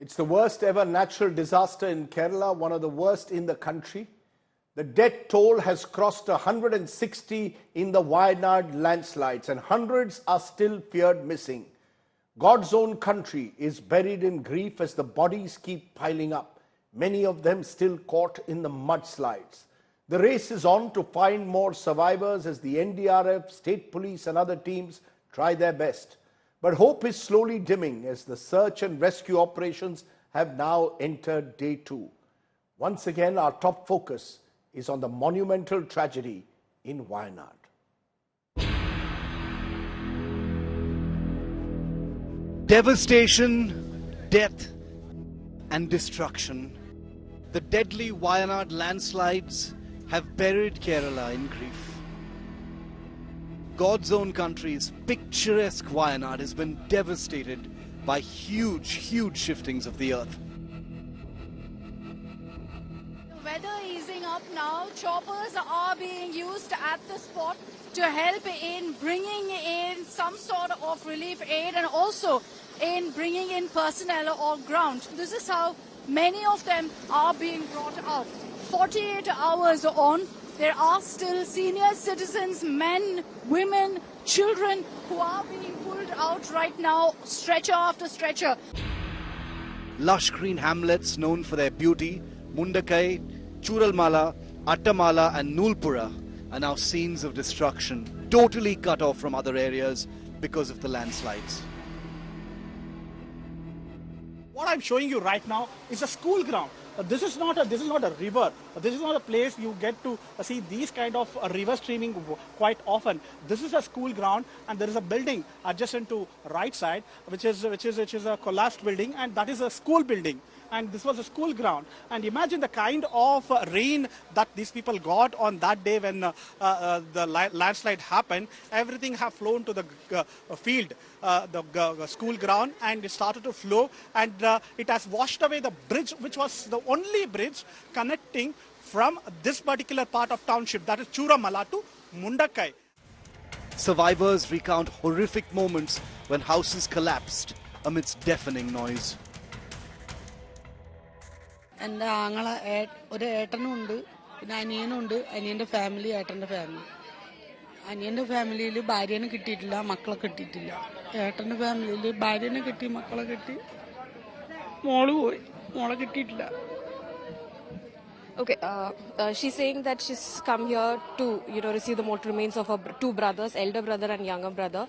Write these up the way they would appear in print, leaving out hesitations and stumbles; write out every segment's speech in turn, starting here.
It's the worst ever natural disaster in Kerala, one of the worst in the country. The death toll has crossed 160 in the Wayanad landslides, and hundreds are still feared missing. God's own country is buried in grief as the bodies keep piling up, many of them still caught in the mudslides. The race is on to find more survivors as the NDRF, state police and other teams try their best. But hope is slowly dimming as the search and rescue operations have now entered day 2. Once again, our top focus is on the monumental tragedy in Wayanad. Devastation, death and destruction. The deadly Wayanad landslides have buried Kerala in grief. God's own country's picturesque Wayanad has been devastated by huge shiftings of the earth. The weather easing up now. Choppers are being used at the spot to help in bringing in some sort of relief aid and also in bringing in personnel on ground. This is how many of them are being brought out. 48 hours on, there are still senior citizens, men, women, children who are being pulled out right now, stretcher after stretcher. Lush green hamlets known for their beauty, Mundakai, Churalmala, Attamala and Nulpura are now scenes of destruction, totally cut off from other areas because of the landslides. What I'm showing you right now is a school ground. This is not a river. This is not a place you get to see these kind of river streaming quite often. This is a school ground, and there is a building adjacent to right side, which is a collapsed building, and that is a school building. And this was a school ground. And imagine the kind of rain that these people got on that day when the landslide happened. Everything have flown to the field, the school ground, and it started to flow. And it has washed away the bridge, which was the only bridge connecting from this particular part of township, that is Churamala to Mundakai. Survivors recount horrific moments when houses collapsed amidst deafening noise. എൻ്റെ ആങ്ങള ഒരു ഏട്ടനുണ്ട്, പിന്നെ അനിയനുണ്ട്, അനിയൻ്റെ family, ഏട്ടൻ്റെ family. അനിയൻ്റെ ഫാമിലിയിൽ ഭാര്യനെ കിട്ടിയിട്ടില്ല, മക്കളെ കിട്ടിയിട്ടില്ല. ഏട്ടൻ്റെ ഫാമിലിയിൽ ഭാര്യനെ കിട്ടി, മക്കളെ കിട്ടി, മോള് പോയി, മോളെ കിട്ടിയിട്ടില്ല. Okay, she's saying that she's come here to, receive the mortal remains of her two brothers, elder brother and younger brother.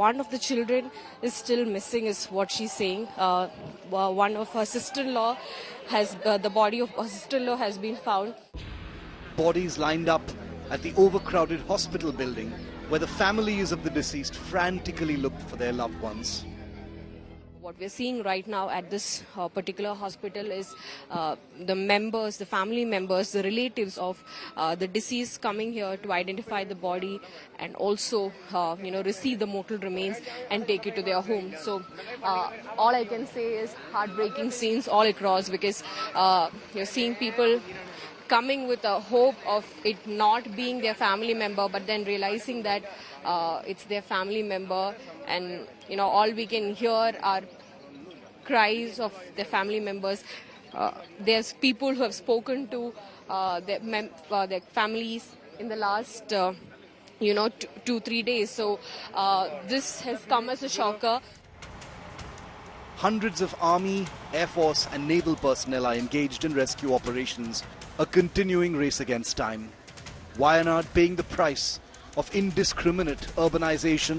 One of the children is still missing, is what she's saying. One of her sister-in-law the body of her sister-in-law has been found. Bodies lined up at the overcrowded hospital building where the families of the deceased frantically looked for their loved ones. What we're seeing right now at this particular hospital is the family members, the relatives of the deceased coming here to identify the body and also, receive the mortal remains and take it to their home. So all I can say is heartbreaking scenes all across, because you're seeing people coming with a hope of it not being their family member, but then realizing that it's their family member, and all we can hear are cries of their family members. There's people who have spoken to their families in the last 2-3 days. So this has come as a shocker. Hundreds of Army, Air Force and naval personnel are engaged in rescue operations, a continuing race against time. Wayanad paying the price of indiscriminate urbanization,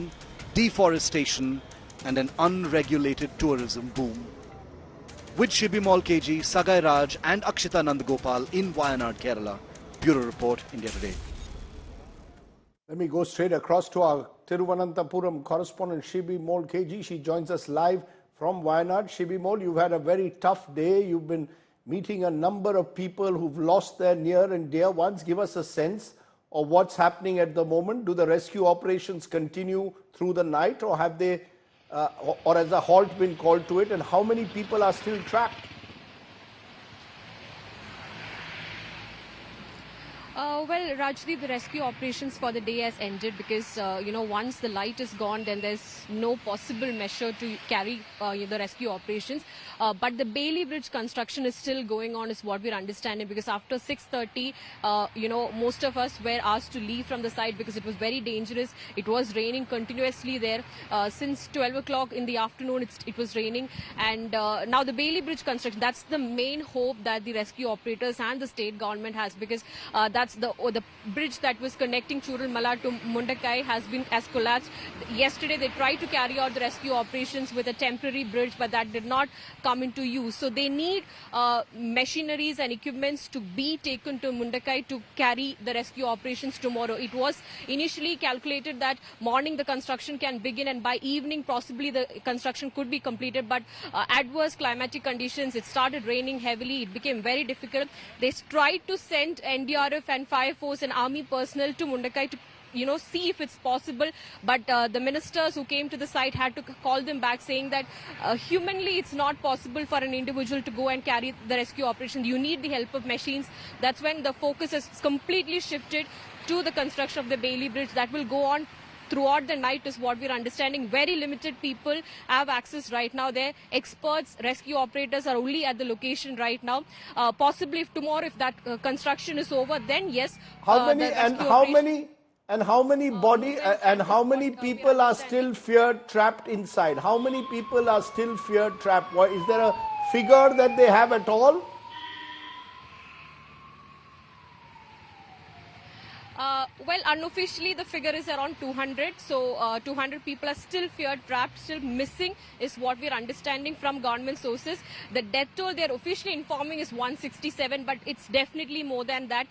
deforestation and an unregulated tourism boom. With Shibimol KG, Sagai Raj and Akshita Nandagopal in Wayanad, Kerala. Bureau Report, India Today. Let me go straight across to our Thiruvananthapuram correspondent Shibimol KG. She joins us live from Wayanad. Shibimol, you've had a very tough day. You've been meeting a number of people who've lost their near and dear ones. Give us a sense of what's happening at the moment. Do the rescue operations continue through the night, or have they, or has a halt been called to it? And how many people are still trapped? Well, Rajdeep, the rescue operations for the day has ended because, once the light is gone, then there's no possible measure to carry the rescue operations. But the Bailey Bridge construction is still going on, is what we're understanding, because after 6:30, most of us were asked to leave from the site because it was very dangerous. It was raining continuously there. Since 12 o'clock in the afternoon, it was raining. And now the Bailey Bridge construction, that's the main hope that the rescue operators and the state government has, because that's the bridge that was connecting Churalmala to Mundakai has collapsed. Yesterday, they tried to carry out the rescue operations with a temporary bridge, but that did not come into use. So they need machineries and equipments to be taken to Mundakai to carry the rescue operations tomorrow. It was initially calculated that morning the construction can begin and by evening possibly the construction could be completed, but adverse climatic conditions, it started raining heavily, it became very difficult. They tried to send NDRF and Fire Force and Army personnel to Mundakai to see if it's possible. But the ministers who came to the site had to call them back, saying that humanly it's not possible for an individual to go and carry the rescue operation. You need the help of machines. That's when the focus is completely shifted to the construction of the Bailey Bridge. That will go on throughout the night is what we're understanding. Very limited people have access right now there. Experts, rescue operators are only at the location right now. Possibly if tomorrow, if that construction is over, then yes. How many people are still feared trapped inside? How many people are still feared trapped? Is there a figure that they have at all? Well, unofficially, the figure is around 200. So 200 people are still feared, trapped, still missing is what we're understanding from government sources. The death toll they're officially informing is 167, but it's definitely more than that.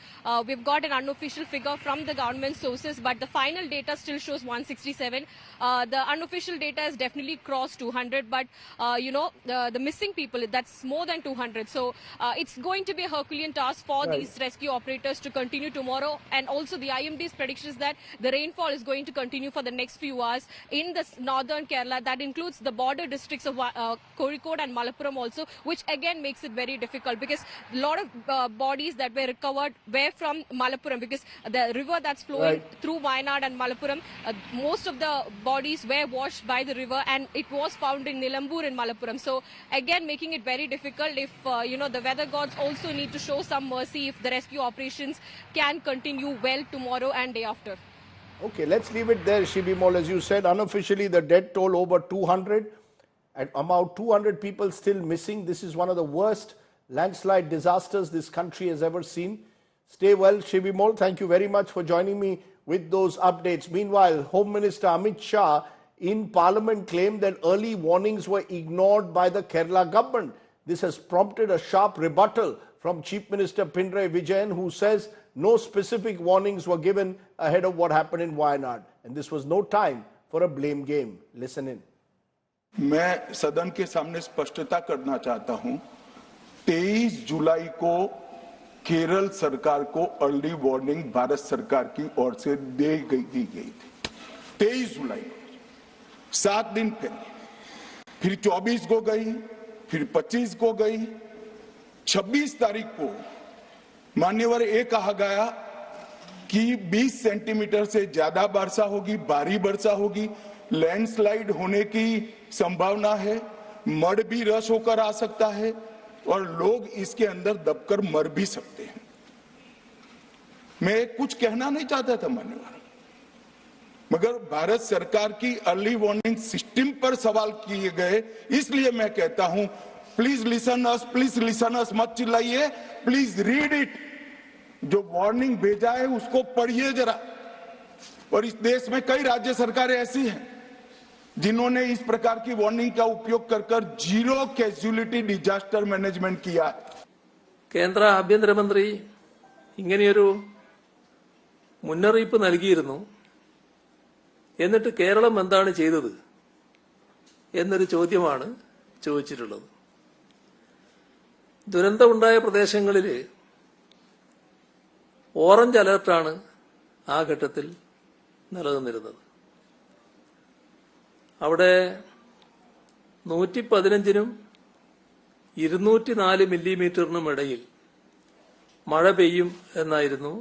We've got an unofficial figure from the government sources, but the final data still shows 167. The unofficial data has definitely crossed 200, but, the missing people, that's more than 200. So it's going to be a Herculean task for these rescue operators to continue tomorrow. And also the IMD's prediction is that the rainfall is going to continue for the next few hours in the northern Kerala. That includes the border districts of Kozhikode and Malappuram also, which again makes it very difficult because a lot of bodies that were recovered were from Malappuram, because the river that's flowing through Wayanad and Malappuram, most of the bodies were washed by the river, and it was found in Nilambur in Malappuram. So again making it very difficult. If the weather gods also need to show some mercy if the rescue operations can continue well tomorrow and day after. Okay, let's leave it there, Shibimol. As you said, unofficially the death toll over 200 and about 200 people still missing. This is one of the worst landslide disasters this country has ever seen. Stay well, Shibimol. Thank you very much for joining me with those updates. Meanwhile, Home Minister Amit Shah in Parliament claimed that early warnings were ignored by the Kerala government. This has prompted a sharp rebuttal from Chief Minister Pinarayi Vijayan, who says no specific warnings were given ahead of what happened in Wayanad. And this was no time for a blame game. Listen in. मैं सदन के सामने स्पष्टता करना चाहता हूं, 23 जुलाई को केरल सरकार को अर्ली वार्निंग भारत सरकार की ओर से दी गई थी। 23 जुलाई को, 7 दिन पहले, फिर 24 को गई, फिर 25 को गई, 26 तारीख को मान्यवर ये कहा गया कि 20 सेंटीमीटर से ज्यादा वर्षा होगी, भारी वर्षा होगी, लैंडस्लाइड होने की संभावना है, मड भी रस होकर आ सकता है और लोग इसके अंदर दबकर मर भी सकते हैं। मैं कुछ कहना नहीं चाहता था मान्यवर, मगर भारत सरकार की अर्ली वार्निंग सिस्टम पर सवाल किए गए, इसलिए मैं कहता हूं प्लीज लिसन अस, मत चिल्लाइए, प्लीज रीड इट। जो वार्निंग भेजा है उसको पढ़िए जरा। और इस देश में कई राज्य सरकारें ऐसी हैं जिन्होंने इस प्रकार की वार्निंग का उपयोग कर जीरो कैजुअलिटी डिजास्टर मैनेजमेंट किया। കേന്ദ്ര ആഭ്യന്തരമന്ത്രി ഇങ്ങനെയൊരു മുന്നറിയിപ്പ് നൽകിയിരുന്നു. എന്നിട്ട് കേരളം എന്താണ് ചെയ്തത് എന്നൊരു ചോദ്യമാണ് ചോദിച്ചിട്ടുള്ളത്. ദുരന്തമുണ്ടായ പ്രദേശങ്ങളിൽ ഓറഞ്ച് അലർട്ടാണ് ആ ഘട്ടത്തിൽ നിലനിന്നിരുന്നത്. അവിടെ 115നും 204 മില്ലിമീറ്ററിനും ഇടയിൽ മഴ പെയ്യും എന്നായിരുന്നു